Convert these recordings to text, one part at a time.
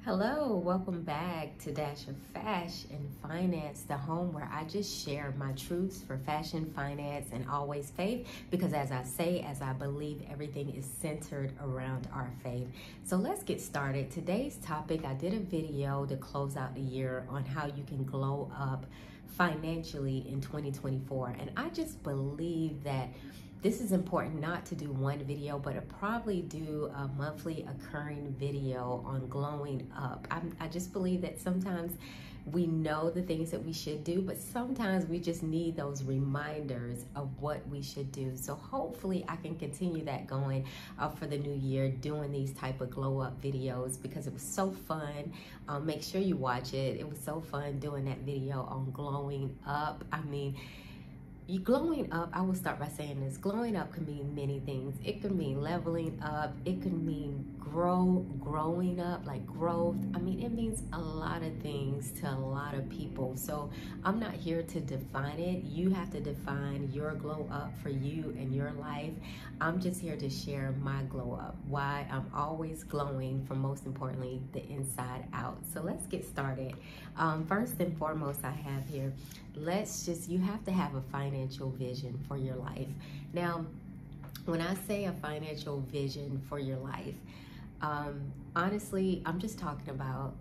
Hello, welcome back to Dash of Fash and Finance, the home where I just share my truths for fashion, finance, and always faith. Because as I believe, everything is centered around our faith. So let's get started. Today's topic, I did a video to close out the year on how you can glow up financially in 2024. And I just believe that this is important not to do one video, but to probably do a monthly occurring video on glowing up. I just believe that sometimes we know the things that we should do, but sometimes we just need those reminders of what we should do. So hopefully I can continue that going for the new year, doing these type of glow up videos because it was so fun. Make sure you watch it. It was so fun doing that video on glowing up. Glowing up, I will start by saying this. Glowing up can mean many things. It could mean leveling up. It could mean growing up, like growth. It means a lot of things to a lot of people. So I'm not here to define it. You have to define your glow up for you and your life. I'm just here to share my glow up, why I'm always glowing from, most importantly, the inside out. So let's get started. First and foremost, I have here, you have to have a financial vision for your life. Now, when I say a financial vision for your life, honestly, I'm just talking about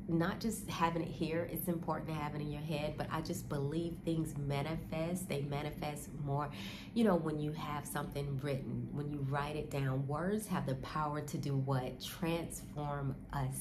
not just having it here. It's important to have it in your head, but I just believe things manifest. They manifest more, when you have something written, when you write it down. Words have the power to do what? Transform us.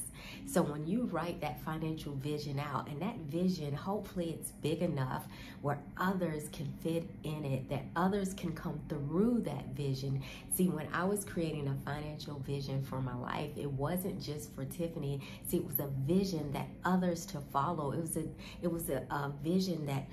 So when you write that financial vision out, and that vision, hopefully it's big enough where others can fit in it, that others can come through that vision. See, when I was creating a financial vision for my life, it wasn't just for Tiffany. See, it was a vision that others to follow. It was a vision that,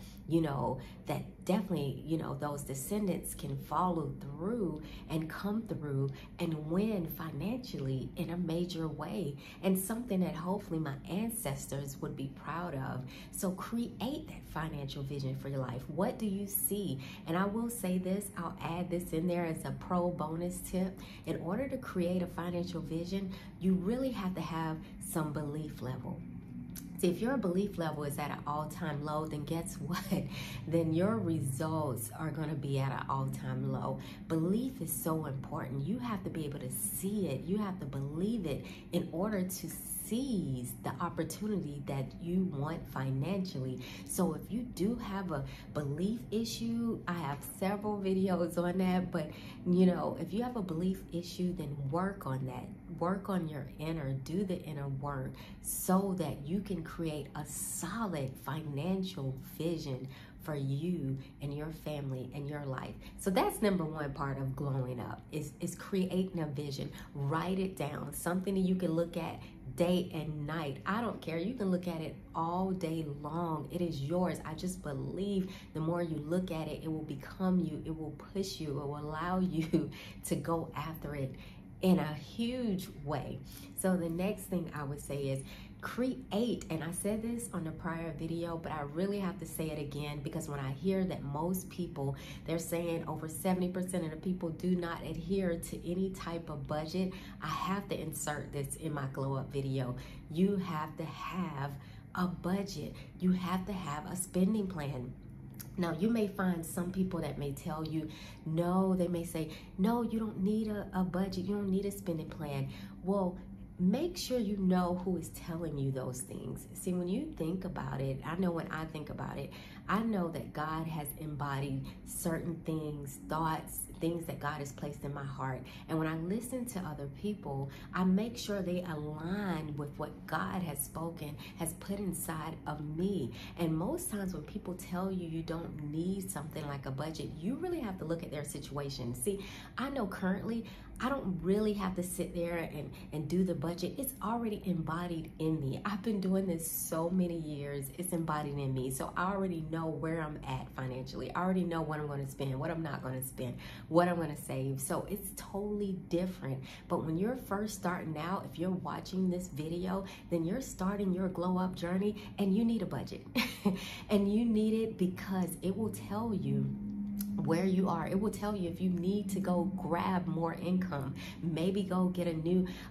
that definitely, those descendants can follow through and come through and win financially in a major way, and something that hopefully my ancestors would be proud of. So create that financial vision for your life. What do you see? And I will say this, I'll add this in there as a pro bonus tip. In order to create a financial vision, you really have to have some belief level. See, if your belief level is at an all-time low, then guess what? Then your results are going to be at an all-time low. Belief is so important. You have to be able to see it. You have to believe it in order to seize the opportunity that you want financially. So if you do have a belief issue, I have several videos on that, but if you have a belief issue, then work on that. Work on your inner, do the inner work so that you can create a solid financial vision for you and your family and your life. So that's number one part of glowing up, is creating a vision. Write it down, something that you can look at day and night. I don't care. You can look at it all day long. It is yours. I just believe the more you look at it, it will become you. It will push you. It will allow you to go after it in a huge way. So the next thing I would say is create, and I said this on the prior video, but I really have to say it again, because when I hear that most people, they're saying over 70% of the people do not adhere to any type of budget, I have to insert this in my glow up video. You have to have a budget. You have to have a spending plan. Now, you may find some people that may tell you, no, they may say, no, you don't need a budget. You don't need a spending plan. Well, make sure you know who is telling you those things. See, when you think about it, I know when I think about it, I know that God has embodied certain things, thoughts, things that God has placed in my heart. And when I listen to other people, I make sure they align with what God has spoken, has put inside of me. And most times when people tell you you don't need something like a budget, you really have to look at their situation. See, I know currently, I don't really have to sit there and do the budget. It's already embodied in me. I've been doing this so many years. It's embodied in me. So I already know where I'm at financially. I already know what I'm going to spend, what I'm not going to spend, what I'm going to save. So it's totally different. But when you're first starting out, if you're watching this video, then you're starting your glow up journey and you need a budget. And you need it because it will tell you where you are. It will tell you if you need to go grab more income, maybe go get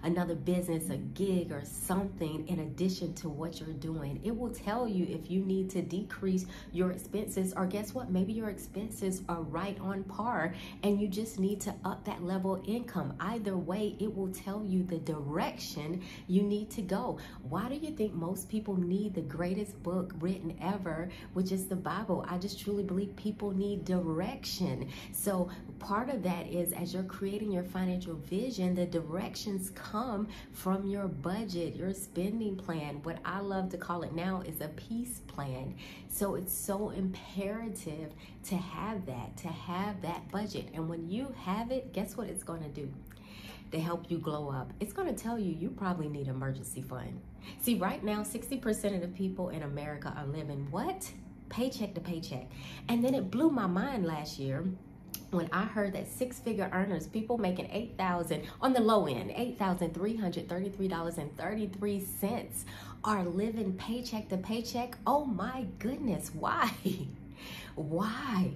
another business, a gig or something in addition to what you're doing. It will tell you if you need to decrease your expenses, or guess what, maybe your expenses are right on par and you just need to up that level of income. Either way, it will tell you the direction you need to go. Why do you think most people need the greatest book written ever, which is the Bible? I just truly believe people need direction. So part of that is, as you're creating your financial vision, the directions come from your budget, your spending plan. What I love to call it now is a peace plan. So it's so imperative to have that budget. And when you have it, guess what it's going to do? To help you glow up. It's going to tell you you probably need an emergency fund. See, right now, 60% of the people in America are living what? Paycheck to paycheck. And then it blew my mind last year when I heard that six-figure earners, people making $8,000 on the low end, $8,333.33, are living paycheck to paycheck. Oh my goodness, why? Why?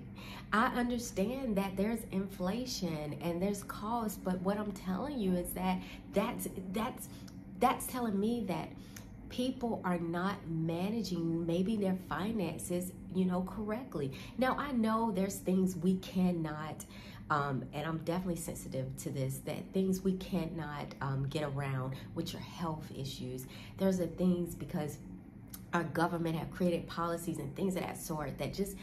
I understand that there's inflation and there's cost, but what I'm telling you is that that's telling me that people are not managing maybe their finances, correctly. Now, I know there's things we cannot, and I'm definitely sensitive to this, that things we cannot get around, which are health issues. There's the things because our government have created policies and things of that sort that just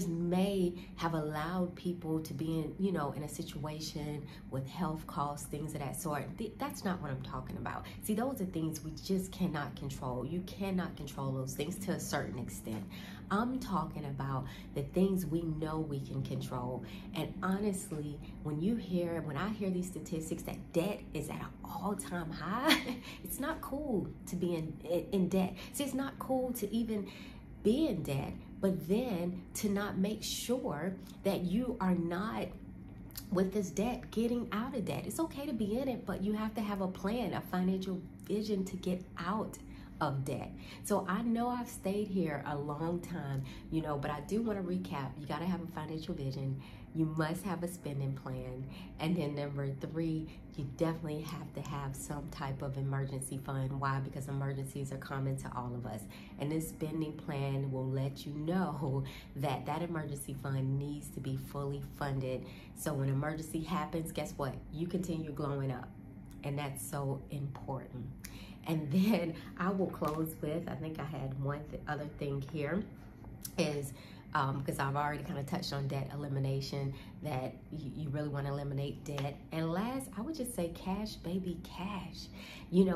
may have allowed people to be in a situation with health costs, things of that sort. That's not what I'm talking about. See, those are things we just cannot control. You cannot control those things to a certain extent. I'm talking about the things we know we can control. And honestly, when I hear these statistics that debt is at an all-time high, it's not cool to be in debt. See, it's not cool to even be in debt, but then to not make sure that you are not, with this debt, getting out of debt. It's okay to be in it, but you have to have a plan, a financial vision to get out of debt. So I know I've stayed here a long time, but I do want to recap. You got to have a financial vision. You must have a spending plan. And then number 3, you definitely have to have some type of emergency fund. Why? Because emergencies are common to all of us. And this spending plan will let you know that that emergency fund needs to be fully funded. So when emergency happens, guess what? You continue glowing up. And that's so important. And then I will close with, I think I had one other thing here, is because I've already kind of touched on debt elimination, that you really want to eliminate debt. And last, I would just say cash, baby, cash.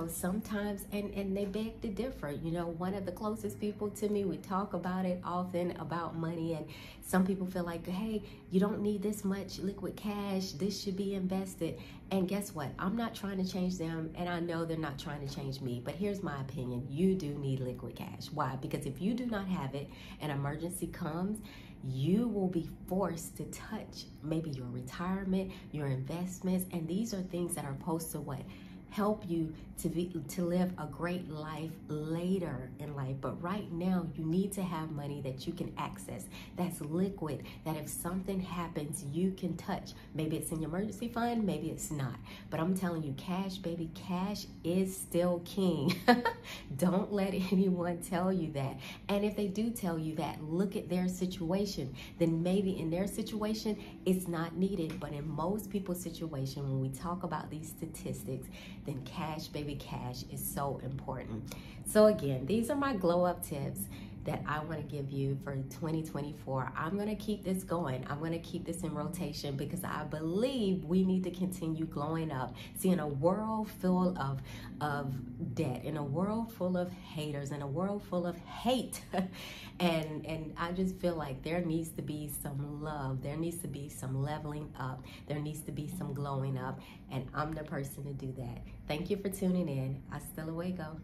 Sometimes, and they beg to differ. One of the closest people to me, we talk about it often, about money, and some people feel like, hey, you don't need this much liquid cash, this should be invested. And guess what? I'm not trying to change them, and I know they're not trying to change me, but here's my opinion. You do need liquid cash. Why? Because if you do not have it, an emergency comes, you will be forced to touch maybe your retirement, your investments, and these are things that are supposed to what? Help you to live a great life later in life. But right now, you need to have money that you can access, that's liquid, that if something happens, you can touch. Maybe it's in your emergency fund, maybe it's not. But I'm telling you, cash, baby, cash is still king. Don't let anyone tell you that. And if they do tell you that, look at their situation. Then maybe in their situation, it's not needed. But in most people's situation, when we talk about these statistics, then cash, baby, cash is so important. So again, these are my glow up tips that I want to give you for 2024. I'm going to keep this going. I'm going to keep this in rotation because I believe we need to continue glowing up. See, in a world full of debt, in a world full of haters, in a world full of hate, and I just feel like there needs to be some love. There needs to be some leveling up. There needs to be some glowing up, and I'm the person to do that. Thank you for tuning in. Hasta luego.